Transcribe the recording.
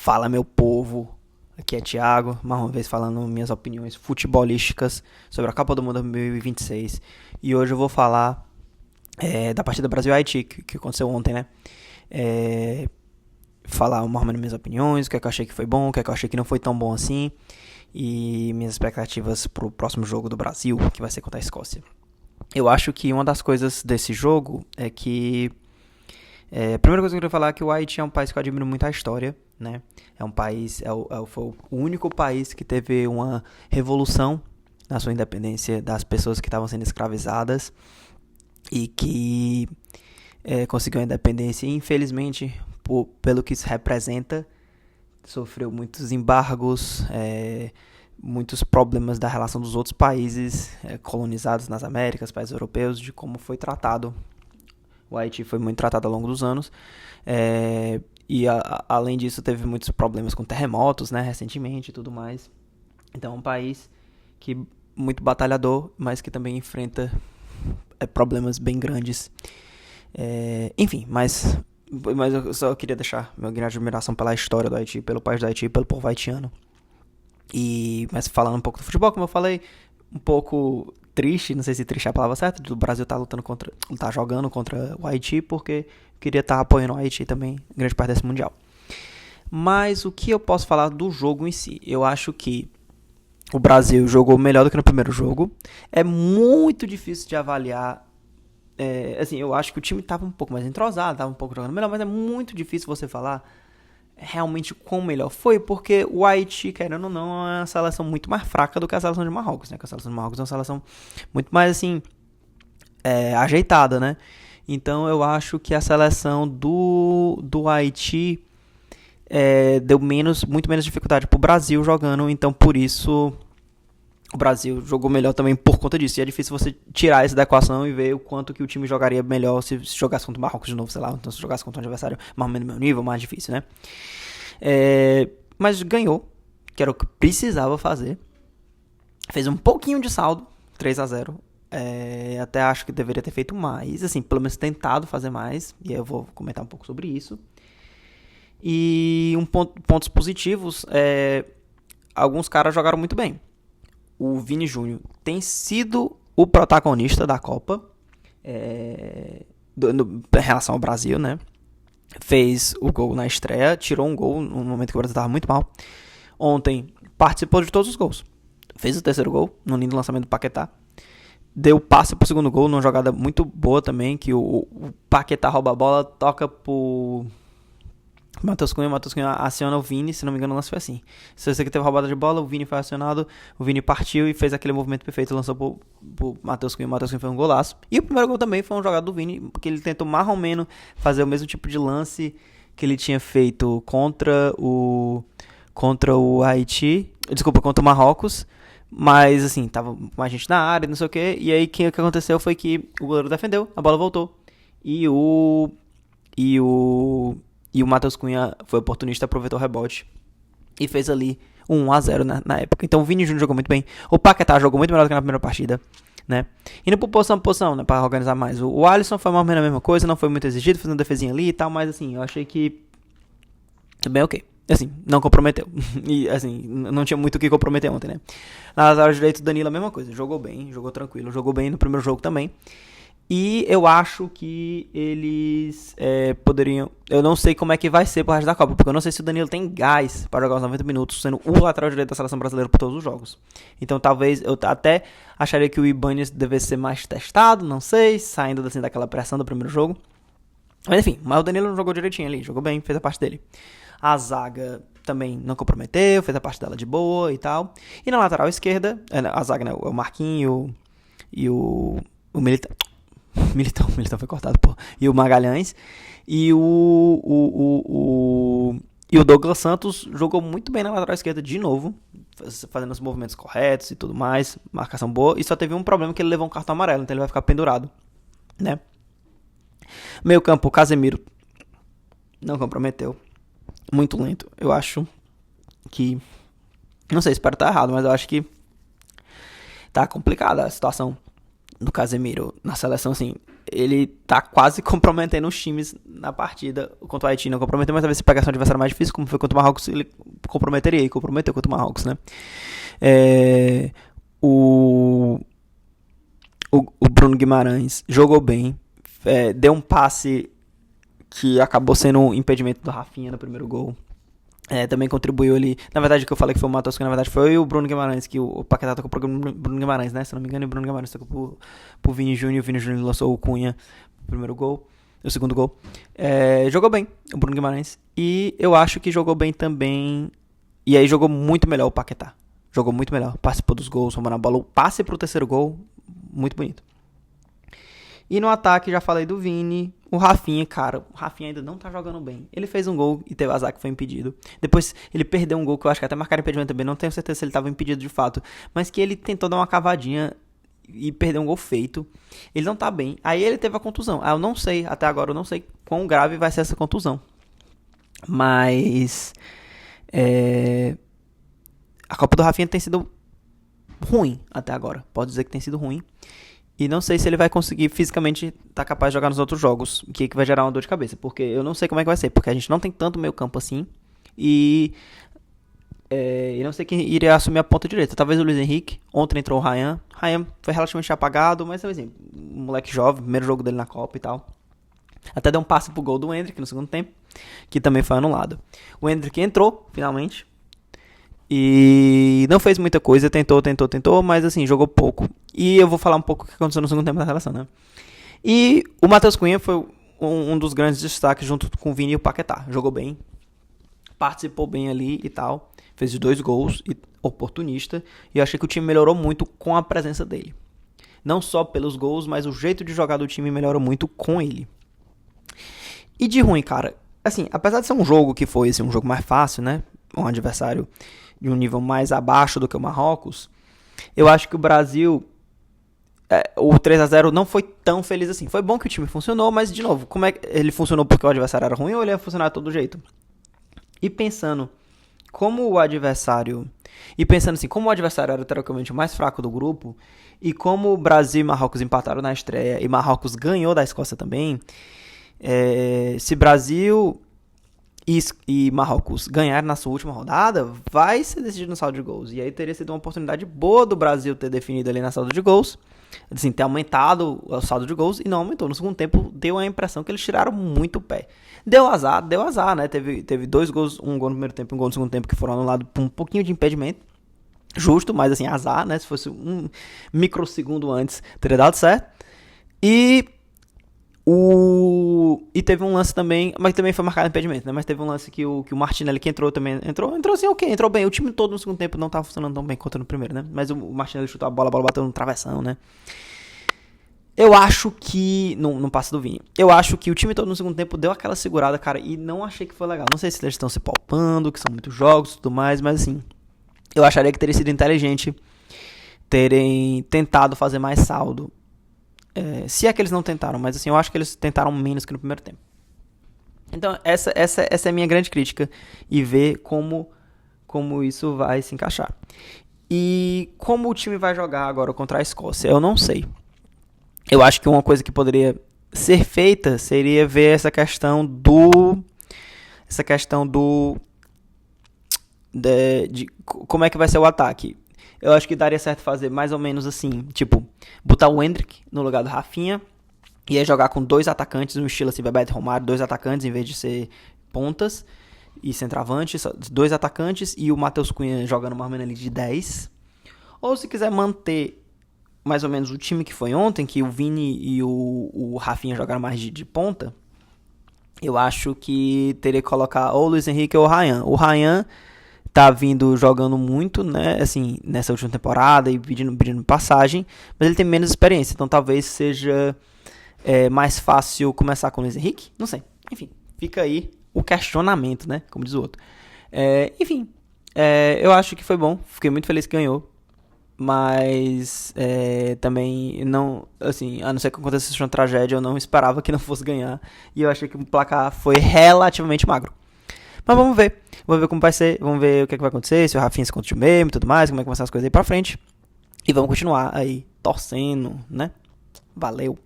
Fala, meu povo, aqui é Thiago, mais uma vez falando minhas opiniões futebolísticas sobre a Copa do Mundo 2026. E hoje eu vou falar da partida Brasil-Haiti, que aconteceu ontem, né? Falar mais ou menos minhas opiniões, o que é que eu achei que foi bom, o que é que eu achei que não foi tão bom assim, e minhas expectativas pro próximo jogo do Brasil, que vai ser contra a Escócia. Eu acho que uma das coisas desse jogo é que a primeira coisa que eu queria falar é que o Haiti é um país que eu admiro muito a história, né? É um país, foi o único país que teve uma revolução na sua independência das pessoas que estavam sendo escravizadas e que conseguiu a independência. E, infelizmente, pelo que isso representa, sofreu muitos embargos, muitos problemas da relação dos outros países colonizados nas Américas, países europeus, de como foi tratado. O Haiti foi muito tratado ao longo dos anos. Além disso, teve muitos problemas com terremotos, né, recentemente e tudo mais. Então, é um país que muito batalhador, mas que também enfrenta problemas bem grandes. Enfim, mas eu só queria deixar minha grande admiração pela história do Haiti, pelo país do Haiti, pelo povo haitiano. Mas falando um pouco do futebol, como eu falei, um pouco triste, não sei se triste é a palavra certa, do Brasil tá jogando contra o Haiti, porque queria estar apoiando o Haiti também, grande parte desse Mundial. Mas o que eu posso falar do jogo em si? Eu acho que o Brasil jogou melhor do que no primeiro jogo. É muito difícil de avaliar. Eu acho que o time estava um pouco mais entrosado, estava um pouco jogando melhor, mas é muito difícil você falar realmente quão melhor foi, porque o Haiti, querendo ou não, é uma seleção muito mais fraca do que a seleção de Marrocos, né? Porque a seleção de Marrocos é uma seleção muito mais, assim, ajeitada, né? Então eu acho que a seleção do Haiti deu muito menos dificuldade pro Brasil jogando, então por isso o Brasil jogou melhor também por conta disso. E é difícil você tirar essa da equação e ver o quanto que o time jogaria melhor se jogasse contra o Marrocos de novo, sei lá. Então se jogasse contra um adversário mais ou menos do meu nível, mais difícil, né? Mas ganhou, que era o que precisava fazer. Fez um pouquinho de saldo, 3-0. Até acho que deveria ter feito mais, assim, pelo menos tentado fazer mais. E eu vou comentar um pouco sobre isso. E pontos positivos, alguns caras jogaram muito bem. O Vini Júnior tem sido o protagonista da Copa em relação ao Brasil, né? Fez o gol na estreia, tirou um gol no momento que o Brasil estava muito mal. Ontem participou de todos os gols. Fez o terceiro gol, no lindo lançamento do Paquetá. Deu passe pro segundo gol, numa jogada muito boa também, que o Paquetá rouba a bola, toca pro Matheus Cunha aciona o Vini, se não me engano o lance foi assim. Se você que teve roubada de bola, o Vini foi acionado, o Vini partiu e fez aquele movimento perfeito, lançou pro Matheus Cunha, o Matheus Cunha foi um golaço. E o primeiro gol também foi um jogado do Vini, porque ele tentou mais ou menos fazer o mesmo tipo de lance que ele tinha feito contra o Haiti, contra o Marrocos, mas assim, tava mais gente na área, não sei o que, e aí o que aconteceu foi que o goleiro defendeu, a bola voltou, e o Matheus Cunha foi oportunista, aproveitou o rebote e fez ali um 1-0 na época. Então o Vini Júnior jogou muito bem. O Paquetá jogou muito melhor do que na primeira partida, né? Indo por posição, né? Pra organizar mais. O Alisson foi mais ou menos a mesma coisa, não foi muito exigido, fez uma defesinha ali e tal, mas assim, eu achei que bem ok. Assim, não comprometeu. E assim, não tinha muito o que comprometer ontem, né? Na lateral direito, o Danilo a mesma coisa. Jogou bem, jogou tranquilo, jogou bem no primeiro jogo também. E eu acho que eles poderiam... Eu não sei como é que vai ser pro resto da Copa, porque eu não sei se o Danilo tem gás para jogar os 90 minutos, sendo o lateral direito da seleção brasileira por todos os jogos. Então talvez eu até acharia que o Ibanez deve ser mais testado, não sei, saindo assim, daquela pressão do primeiro jogo. Mas enfim, o Danilo jogou direitinho ali, jogou bem, fez a parte dele. A zaga também não comprometeu, fez a parte dela de boa e tal. E na lateral esquerda, a zaga, né, o Marquinhos e o Militão foi cortado, pô. E o Magalhães. E o Douglas Santos jogou muito bem na lateral esquerda de novo, fazendo os movimentos corretos e tudo mais, marcação boa. E só teve um problema, que ele levou um cartão amarelo, então ele vai ficar pendurado, né? Meio campo, o Casemiro não comprometeu. Muito lento. Eu acho que... Não sei, espero estar errado, mas eu acho que tá complicada a situação do Casemiro na seleção, assim, ele tá quase comprometendo os times na partida contra o Haiti. Não comprometeu, mas talvez se pegasse um adversário mais difícil, como foi contra o Marrocos, ele comprometeria, e comprometeu contra o Marrocos, né? É, o, o Bruno Guimarães jogou bem, deu um passe que acabou sendo um impedimento do Rafinha no primeiro gol. Também contribuiu ali. Na verdade, o que eu falei que foi o Matheus, que na verdade foi o Bruno Guimarães, que o Paquetá tocou pro Bruno Guimarães, né? Se não me engano, o Bruno Guimarães tocou pro Vini Júnior. O Vini Júnior lançou o Cunha no primeiro gol, o segundo gol. Jogou bem o Bruno Guimarães. E eu acho que jogou bem também. E aí jogou muito melhor o Paquetá. Jogou muito melhor. Participou dos gols, roubando a bola. O passe pro terceiro gol, muito bonito. E no ataque, já falei do Vini. O Rafinha, cara, o Rafinha ainda não tá jogando bem. Ele fez um gol e teve azar que foi impedido. Depois ele perdeu um gol que eu acho que até marcaram impedimento também. Não tenho certeza se ele tava impedido de fato. Mas que ele tentou dar uma cavadinha e perdeu um gol feito. Ele não tá bem. Aí ele teve a contusão. Eu não sei, até agora eu não sei quão grave vai ser essa contusão. Mas a Copa do Rafinha tem sido ruim até agora. Pode dizer que tem sido ruim. E não sei se ele vai conseguir fisicamente estar capaz de jogar nos outros jogos, que vai gerar uma dor de cabeça. Porque eu não sei como é que vai ser, porque a gente não tem tanto meio campo assim. E não sei quem iria assumir a ponta direita. Talvez o Luiz Henrique. Ontem entrou o Ryan. Ryan foi relativamente apagado, mas assim, um moleque jovem, primeiro jogo dele na Copa e tal. Até deu um passe pro gol do Endrick no segundo tempo, que também foi anulado. O Endrick entrou, finalmente. E não fez muita coisa, tentou, mas assim, jogou pouco. E eu vou falar um pouco o que aconteceu no segundo tempo da relação, né? E o Matheus Cunha foi um dos grandes destaques junto com o Vini e o Paquetá. Jogou bem, participou bem ali e tal. Fez 2 gols, oportunista. E eu achei que o time melhorou muito com a presença dele. Não só pelos gols, mas o jeito de jogar do time melhorou muito com ele. E de ruim, cara, assim, apesar de ser um jogo que foi assim, um jogo mais fácil, né? Um adversário de um nível mais abaixo do que o Marrocos, eu acho que o Brasil, o 3-0 não foi tão feliz assim. Foi bom que o time funcionou, mas de novo, como é que ele funcionou porque o adversário era ruim ou ele ia funcionar de todo jeito? E pensando como o adversário era teoricamente o mais fraco do grupo, e como o Brasil e Marrocos empataram na estreia e Marrocos ganhou da Escócia também, se Brasil e Marrocos ganhar na sua última rodada, vai ser decidido no saldo de gols. E aí teria sido uma oportunidade boa do Brasil ter definido ali na saldo de gols, assim, ter aumentado o saldo de gols, e não aumentou. No segundo tempo, deu a impressão que eles tiraram muito o pé. Deu azar, né? Teve 2 gols, um gol no primeiro tempo e um gol no segundo tempo, que foram anulados por um pouquinho de impedimento. Justo, mas assim, azar, né? Se fosse um microsegundo antes, teria dado certo. E teve um lance também, mas também foi marcado impedimento, né? Mas teve um lance que o Martinelli, que entrou também, entrou assim, ok, entrou bem. O time todo no segundo tempo não tava funcionando tão bem quanto no primeiro, né? Mas o Martinelli chutou a bola bateu no travessão, né? Eu acho que, no passe do Vini, eu acho que o time todo no segundo tempo deu aquela segurada, cara, e não achei que foi legal. Não sei se eles estão se palpando, que são muitos jogos e tudo mais, mas assim, eu acharia que teria sido inteligente terem tentado fazer mais saldo. Se é que eles não tentaram, mas assim, eu acho que eles tentaram menos que no primeiro tempo. Então, essa é a minha grande crítica, e ver como isso vai se encaixar. E como o time vai jogar agora contra a Escócia, eu não sei. Eu acho que uma coisa que poderia ser feita seria ver essa questão de como é que vai ser o ataque. Eu acho que daria certo fazer mais ou menos assim, tipo, botar o Endrick no lugar do Rafinha, e aí jogar com 2 atacantes, no estilo assim, Bebeto e Romário, 2 atacantes em vez de ser pontas e centroavantes, 2 atacantes, e o Matheus Cunha jogando mais ou menos ali de 10. Ou se quiser manter mais ou menos o time que foi ontem, que o Vini e o Rafinha jogaram mais de ponta, eu acho que teria que colocar ou o Luiz Henrique ou o Ryan. O Ryan tá vindo jogando muito, né, assim, nessa última temporada e pedindo passagem, mas ele tem menos experiência, então talvez seja mais fácil começar com o Luiz Henrique, não sei, enfim, fica aí o questionamento, né, como diz o outro. Enfim, eu acho que foi bom, fiquei muito feliz que ganhou, mas também não, assim, a não ser que acontecesse uma tragédia, eu não esperava que não fosse ganhar, e eu achei que o placar foi relativamente magro. Mas vamos ver como vai ser, vamos ver o que vai acontecer, se o Rafinha se continua mesmo e tudo mais, como é que vão ser as coisas aí pra frente. E vamos continuar aí torcendo, né, Valeu!